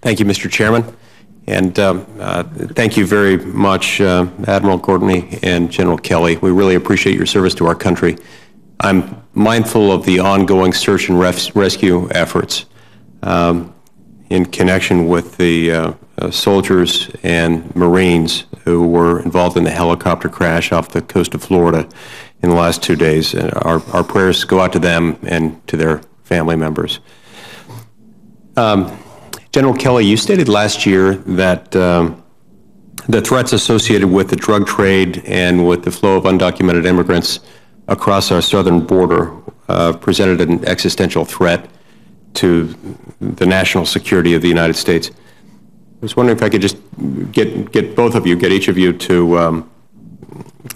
Thank you, Mr. Chairman. And thank you very much, Admiral Courtney and General Kelly. We really appreciate your service to our country. I'm mindful of the ongoing search and rescue efforts in connection with the soldiers and Marines who were involved in the helicopter crash off the coast of Florida in the last 2 days. And our prayers go out to them and to their family members. General Kelly, you stated last year that the threats associated with the drug trade and with the flow of undocumented immigrants across our southern border presented an existential threat to the national security of the United States. I was wondering if I could just get both of you, get each of you to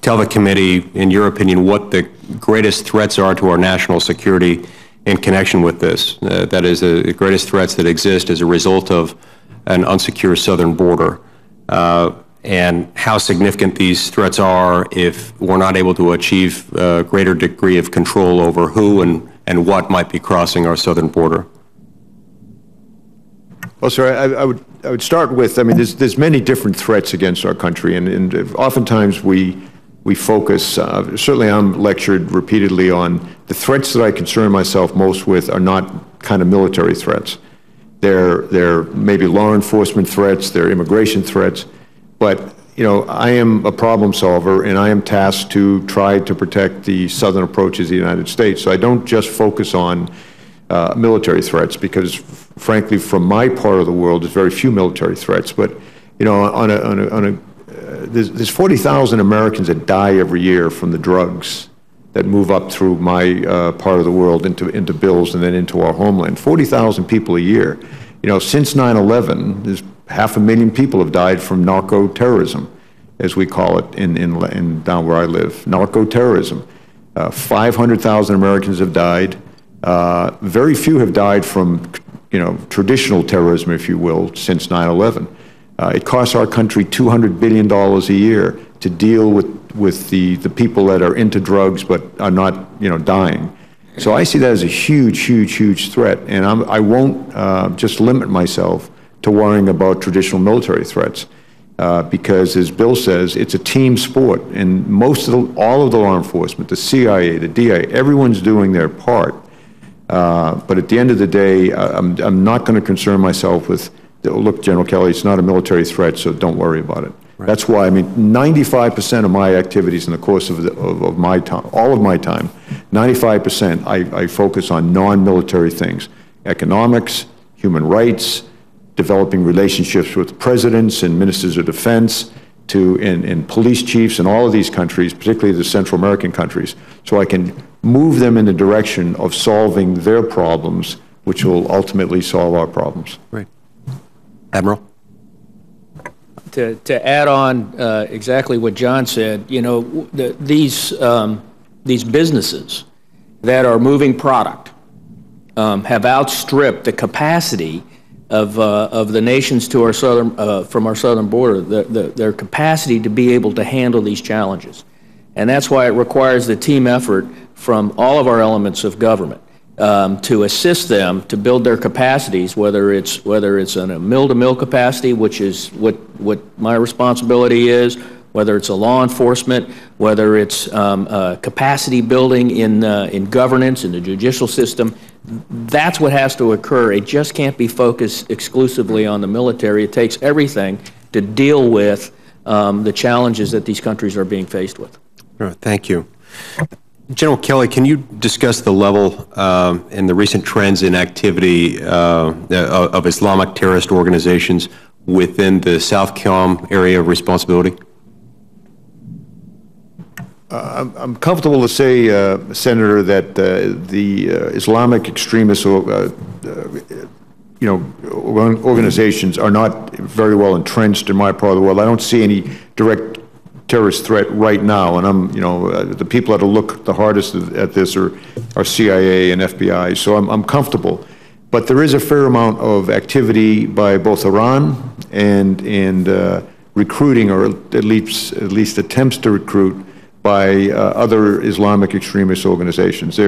tell the committee, in your opinion, what the greatest threats are to our national security in connection with this. That is, the greatest threats that exist as a result of an unsecured southern border, and how significant these threats are if we're not able to achieve a greater degree of control over who and what might be crossing our southern border. Well, sir, I would start with, I mean, there's many different threats against our country, and oftentimes we focus, certainly I'm lectured repeatedly on the threats that I concern myself most with are not kind of military threats. They're maybe law enforcement threats, they're immigration threats, but you know, I am a problem solver and I am tasked to try to protect the southern approaches of the United States. So I don't just focus on military threats because, frankly, from my part of the world, there's very few military threats. But you know, there's 40,000 Americans that die every year from the drugs that move up through my part of the world into Bill's and then into our homeland. 40,000 people a year. You know, since 9/11, there's 500,000 people have died from narco-terrorism, as we call it in down where I live. Narco-terrorism. 500,000 Americans have died. Very few have died from, you know, traditional terrorism, if you will, since 9/11. It costs our country $200 billion a year to deal with the people that are into drugs but are not, you know, dying. So I see that as a huge, huge, huge threat, and I won't just limit myself to worrying about traditional military threats, because, as Bill says, it's a team sport, and all of the law enforcement, the CIA, the DIA, everyone's doing their part. But at the end of the day, I'm not going to concern myself with, look, General Kelly, it's not a military threat, so don't worry about it. Right. That's why, I mean, 95% of my activities in the course of my time, all of my time, 95% I focus on non-military things: economics, human rights, developing relationships with presidents and ministers of defense, and police chiefs in all of these countries, particularly the Central American countries, so I can move them in the direction of solving their problems, which will ultimately solve our problems. Right. Admiral? To add on exactly what John said, you know, these businesses that are moving product have outstripped the capacity of the nations to our southern from our southern border, their capacity to be able to handle these challenges, and that's why it requires the team effort from all of our elements of government to assist them to build their capacities, whether it's in a mill-to-mill capacity, which is what my responsibility is, whether it's a law enforcement, whether it's capacity building in governance, in the judicial system. That's what has to occur. It just can't be focused exclusively on the military. It takes everything to deal with the challenges that these countries are being faced with. Thank you. General Kelly, can you discuss the level and the recent trends in activity of Islamic terrorist organizations within the SOUTHCOM area of responsibility? I'm comfortable to say, Senator, that the Islamic extremist, organizations are not very well entrenched in my part of the world. I don't see any direct terrorist threat right now, and the people that will look the hardest at this are CIA and FBI. So I'm comfortable, but there is a fair amount of activity by both Iran and recruiting, or at least attempts to recruit, by other Islamic extremist organizations.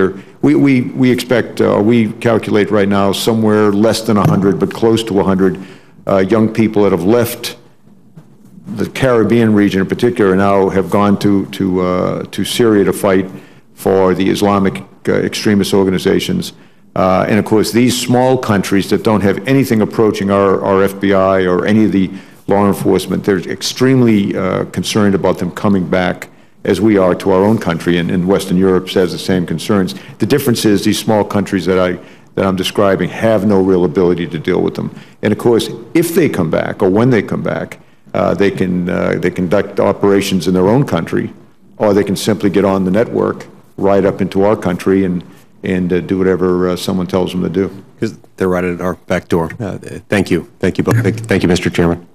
We expect, we calculate right now somewhere less than 100, but close to 100 young people that have left the Caribbean region in particular now have gone to Syria to fight for the Islamic extremist organizations. And of course, these small countries that don't have anything approaching our FBI or any of the law enforcement, they're extremely concerned about them coming back, as we are, to our own country, and Western Europe has the same concerns. The difference is these small countries that I'm describing have no real ability to deal with them. And of course, if they come back, or when they come back, they conduct operations in their own country, or they can simply get on the network, ride up into our country, and do whatever someone tells them to do. Because they're right at our back door. Thank you. Thank you both. Thank you, Mr. Chairman.